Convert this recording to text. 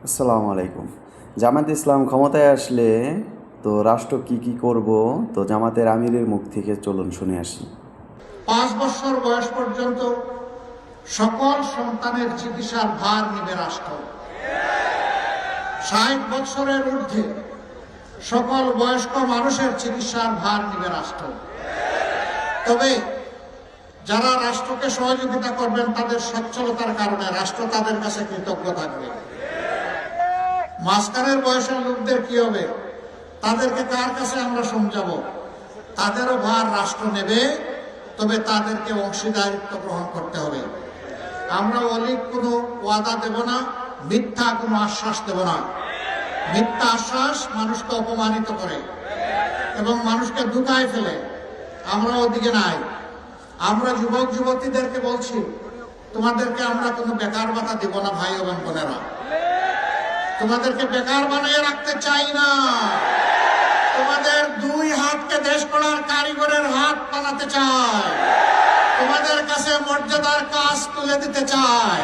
আসসালামু আলাইকুম। জামায়াতে ইসলাম ক্ষমতায় আসলে তো রাষ্ট্র কি করব, তো জামাতের আমিরের মুখ থেকে চলুন শুনে আসি। 5 বছর বয়স পর্যন্ত সকল সন্তানের চিকিৎসার ভার নিবে রাষ্ট্র। 60 বছরের ঊর্ধ্বে সকল বয়স্ক মানুষের চিকিৎসার ভার নিবে রাষ্ট্র। তবে যারা রাষ্ট্রকে সহযোগিতা করবেন তাদের সচ্ছলতার কারণে রাষ্ট্র তাদের কাছে কৃতজ্ঞ থাকবে। মাঝখানের বয়সের লোকদের কি হবে? তাদেরকে কার কাছে আমরা সমঝাবো? তাদেরও ভার রাষ্ট্র নেবে, তবে তাদেরকে অংশীদারিত্ব গ্রহণ করতে হবে। আমরা অলিক কোনো ওয়াদা দেব না, মিথ্যা কোনো আশ্বাস দেব না। মিথ্যা আশ্বাস মানুষকে অপমানিত করে এবং মানুষকে দুঃখায় ফেলে। আমরা ওদিকে নাই। আমরা যুবক যুবতীদেরকে বলছি, তোমাদেরকে আমরা কোনো বেকার ভাতা দেব না ভাই এবং বোনেরা। তোমাদেরকে বেকার বানিয়ে রাখতে চাই না। তোমাদের 2 হাতকে দেশ গড়ার কারিগরের হাত বানাতে চাই। তোমাদের কাছে মর্যাদার কাজ তুলে দিতে চাই।